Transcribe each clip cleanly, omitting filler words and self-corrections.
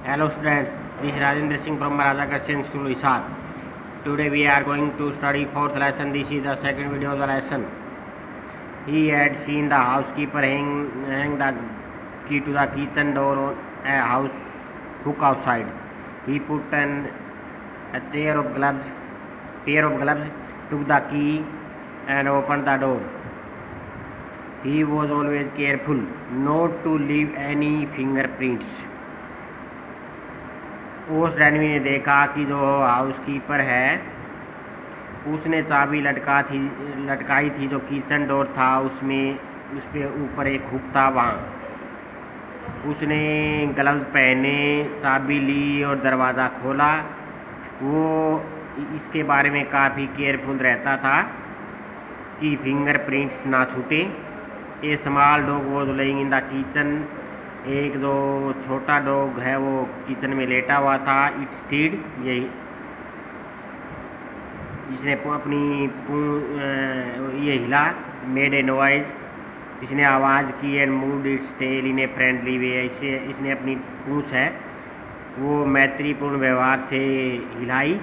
Hello students, this is Rajendra Singh from Maharaja Christian School, Hisar. Today we are going to study 4th lesson. This is the second video of the lesson. He had seen the housekeeper hang the key to the kitchen door on a house hook outside. He put a pair of gloves, took the key and opened the door. He was always careful not to leave any fingerprints. उस डैनवी ने देखा कि जो housekeeper है उसने चाबी लटकाई थी जो किचन डोर था उसमें उस पे ऊपर एक हुक था। वहाँ उसने ग्लव्स पहने, चाबी ली और दरवाज़ा खोला। वो इसके बारे में काफ़ी केयरफुल रहता था कि फिंगरप्रिंट्स ना छूटे। A small dog was laying in the kitchen. एक जो छोटा डॉग है वो किचन में लेटा हुआ था। इट स्टीड, यही इसने अपनी ये हिला, मेड ए नॉइज, इसने आवाज़ की। And moved its tail in a friendly way, इसने अपनी पूंछ है वो मैत्रीपूर्ण व्यवहार से हिलाई।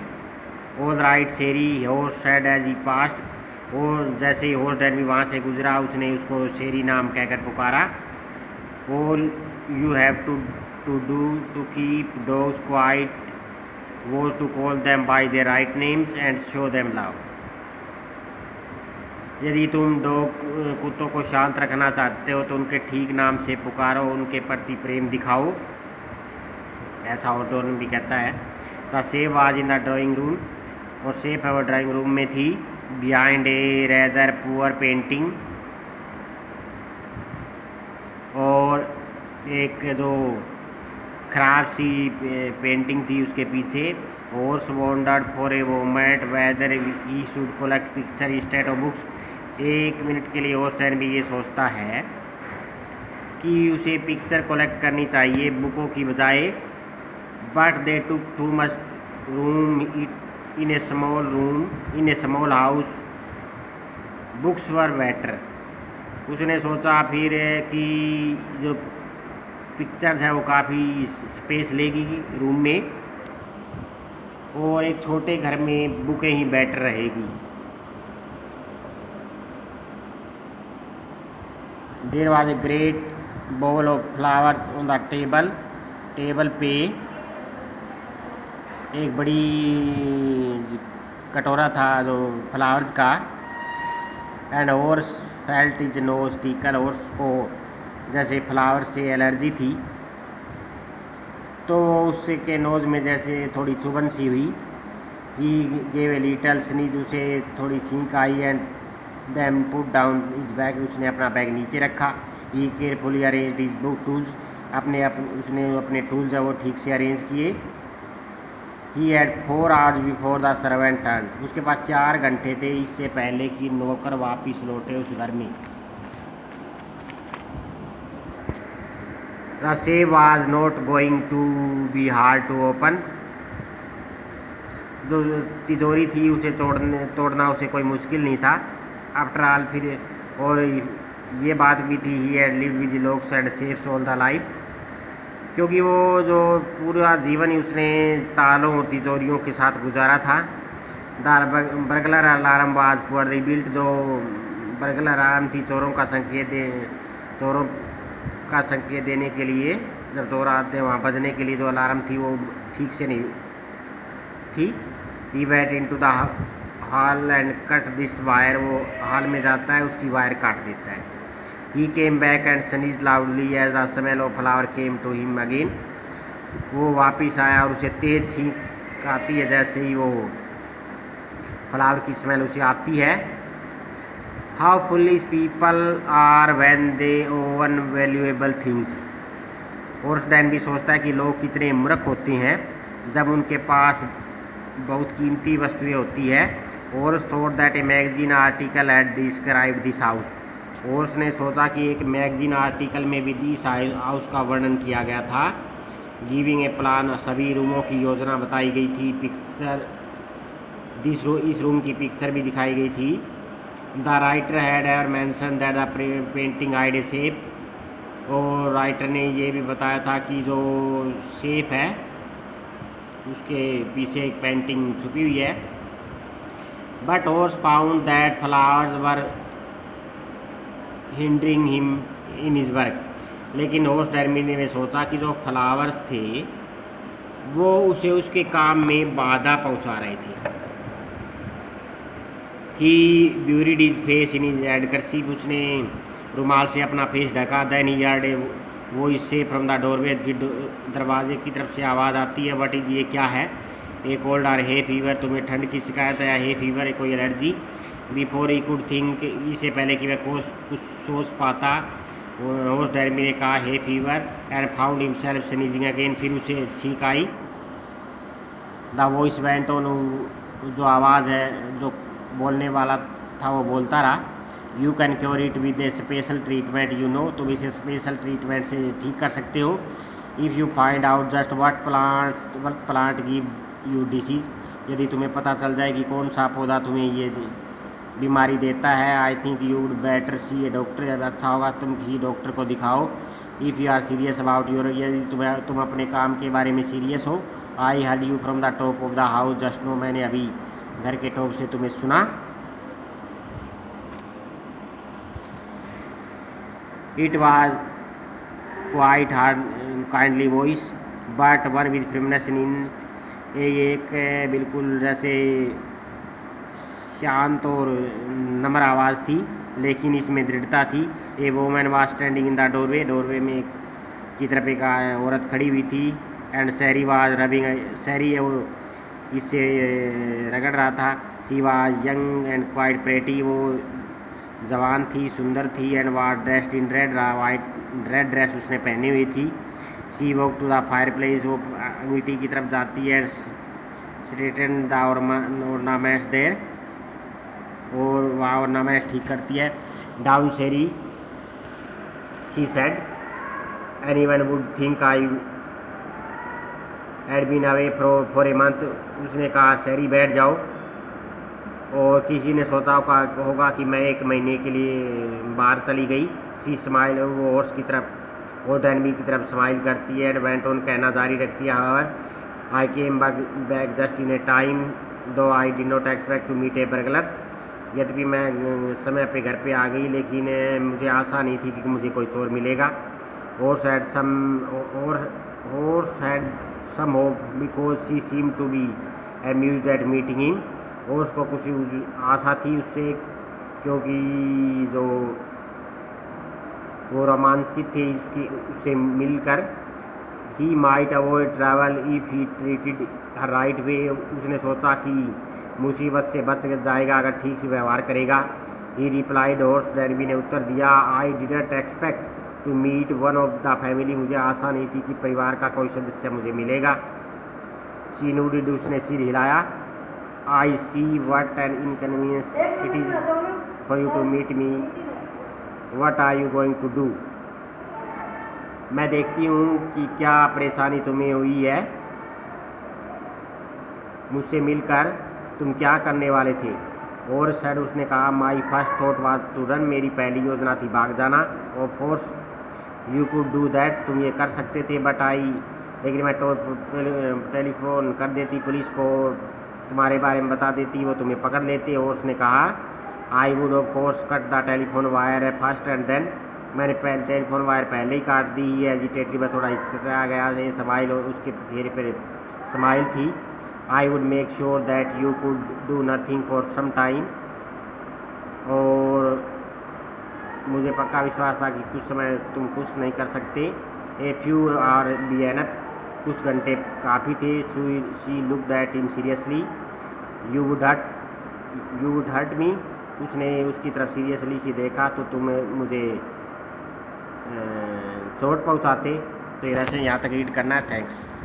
All right Sherry, horse said as he passed. और जैसे ही हॉर्स डैनवी वहाँ से गुजरा उसने उसको शेरी नाम कहकर पुकारा। All you have to do to keep dogs quiet was to call them by their right names and show them love. यदि तुम कुत्तों को शांत रखना चाहते हो तो उनके ठीक नाम से पुकारो, उनके प्रति प्रेम दिखाओ, ऐसा ऑटोन भी कहता है। The safe was in the drawing room, और सेफ है वो ड्राइंग रूम में थी। Behind a rather poor painting, और एक जो खराब सी पेंटिंग थी उसके पीछे। Horse wandered for a moment weather he should collect picture instead of books. एक मिनट के लिए हॉर्स भी ये सोचता है कि उसे पिक्चर कलेक्ट करनी चाहिए बुकों की बजाय। But they took too much room in A small house, books were better. उसने सोचा फिर कि जो पिक्चर्स है वो काफ़ी स्पेस लेगी रूम में, और एक छोटे घर में बुकें ही बेटर रहेगी। There was a great bowl of flowers on the table पे एक बड़ी कटोरा था जो फ्लावर्स का। And horse felt his nose tickle, horse को जैसे फ्लावर से एलर्जी थी तो उससे के नोज़ में जैसे थोड़ी चुभन सी हुई। He gave a little sneeze, उसे थोड़ी छींक आई। And then put down his bag, उसने अपना बैग नीचे रखा। He carefully arranged his book tools, उसने अपने टूल्स है वो ठीक से अरेंज किए। He had 4 hours before the servant turn, उसके पास 4 घंटे थे इससे पहले कि नौकर वापिस लौटे उस घर में। The safe was not going to be hard to open, जो तिजोरी थी उसे तोड़ना उसे कोई मुश्किल नहीं था। आफ्टर ऑल, फिर और ये बात भी थी, he had lived with locks and safes all the life, क्योंकि वो जो पूरा जीवन ही उसने तालों और तिजोरियों के साथ गुजारा था। The burglar alarm was poorly built, जो बर्गलर अलार्म थी चोरों का संकेत देने के लिए, जब चोर आते हैं वहाँ बजने के लिए जो अलार्म थी वो ठीक से नहीं थी। He went into the hall and cut this wire, वो हॉल में जाता है उसकी वायर काट देता है। He came back and sneeze loudly as the smell of flower came to him again, वो वापिस आया और उसे तेज छींक आती है जैसे ही वो फ्लावर की स्मेल उसे आती है। How foolish people are when they own valuable things, हॉर्सडैन भी सोचता है कि लोग कितने मूर्ख होते हैं जब उनके पास बहुत कीमती वस्तुएं होती है। Horse thought that a magazine article had described this house, horse ने सोचा कि एक मैगजीन आर्टिकल में भी इस हाउस का वर्णन किया गया था। गिविंग ए प्लान, सभी रूमों की योजना बताई गई थी। पिक्चर इस रूम की पिक्चर भी दिखाई गई थी। The writer had ever mention that the painting hide A shape, और राइटर ने ये भी बताया था कि जो शेफ है उसके पीछे एक पेंटिंग छुपी हुई है। But horse found that flowers were hindering him in his work. लेकिन हॉर्स डर्मिनी ने सोचा कि जो फ्लावर्स थे वो उसे उसके काम में बाधा पहुंचा रहे थे। He buried his face in his handkerchief, उसने रुमाल से अपना फेस ढका। देन ही हर्ड वो इससे फ्रॉम द डोरवे, फिर दरवाजे की तरफ से आवाज़ आती है। व्हाट इज, ये क्या है? ए कोल्ड और हे फीवर, तुम्हें ठंड की शिकायत है या हे फीवर है कोई allergy? Before he could think, इससे पहले कि वह कुछ सोच पाता, होस्ट डर्मी ने कहा hay fever and found himself sneezing again, फिर उसे छींक आई। द वॉइस वेंट ऑन, जो आवाज़ है, जो बोलने वाला था वो बोलता रहा। You can cure it with A special treatment, you know, तुम इसे स्पेशल ट्रीटमेंट से ठीक कर सकते हो। If you find out just what plant give you disease, यदि तुम्हें पता चल जाए कि कौन सा पौधा तुम्हें ये बीमारी देता है। I think you would better see a doctor, जब अच्छा होगा तुम किसी डॉक्टर को दिखाओ। If you are serious about your, यदि तुम अपने काम के बारे में सीरियस हो। I heard you from the top of the house just now, मैंने अभी घर के टॉप से तुम्हें सुना। It was quite hard kindly voice but one with feminine in, एक बिल्कुल जैसे शांत और नम्र आवाज़ थी लेकिन इसमें दृढ़ता थी। A woman was standing in the doorway, doorway में की तरफ एक औरत खड़ी हुई थी। एंड सैरी वाज रबिंग, सैरी वो इससे रगड़ रहा था। She was young and quite pretty, वो जवान थी, सुंदर थी। And was dressed in red, red dress उसने पहनी हुई थी। She walk to the fireplace, वो अंगीठी की तरफ जाती है। स्ट्रेटन द ऑर्नामेंट्स देयर, और वहाँ ऑर्नामेंट्स ठीक करती है। Down Sherry she said, anyone would think I had been away for a month, उसने कहा सैरी बैठ जाओ, और किसी ने सोचा होगा कि मैं 1 महीने के लिए बाहर चली गई। सी स्माइल, वो हॉर्स की तरफ, वो डैनबी की तरफ स्माइल करती है। एंड वेंट ऑन, कहना जारी रखती है। However I came back just in a time though I did not expect to meet a burglar, यद्यपि मैं समय पे घर पे आ गई लेकिन मुझे आशा नहीं थी कि मुझे कोई चोर मिलेगा। Horse had some hope because she seem to be amused at meeting him, horse को कुछ आशा थी उससे क्योंकि जो वो रोमांचित थे उससे मिलकर। He might avoid travel if he treated her right way, उसने सोचा कि मुसीबत से बच जाएगा अगर ठीक से व्यवहार करेगा। ही रिप्लाइड, हॉर्स डर्मी ने उत्तर दिया, I didn't expect to meet one of the family, मुझे आशा नहीं थी कि परिवार का कोई सदस्य मुझे मिलेगा। शी नोडिड, उसने सिर हिलाया। I see what an inconvenience it is for you to meet me, what are you going to do, मैं देखती हूँ कि क्या परेशानी तुम्हें हुई है, मुझसे मिलकर तुम क्या करने वाले थे। और सैड, उसने कहा, my first thought was to run, मेरी पहली योजना थी भाग जाना। Of course you could do that, तुम ये कर सकते थे, बट लेकिन मैं टेलीफोन कर देती पुलिस को, तुम्हारे बारे में बता देती, वो तुम्हें पकड़ लेते। और उसने कहा, I would of course cut the telephone wire first and then, मैंने टेलीफोन वायर पहले ही काट दी। ये एजिटेटली में थोड़ा हिचकिचाया गया, ये स्माइल, और उसके चेहरे पर स्माइल थी। I would make sure that you could do nothing for some time, और मुझे पक्का विश्वास था कि कुछ समय तुम कुछ नहीं कर सकते। A few hours be enough, कुछ घंटे काफ़ी थे। She looked at him seriously, you would hurt me, उसने उसकी तरफ सीरियसली से देखा, तो तुम मुझे चोट पहुंचाते। तो इधर से यहाँ तक रीड करना है। थैंक्स।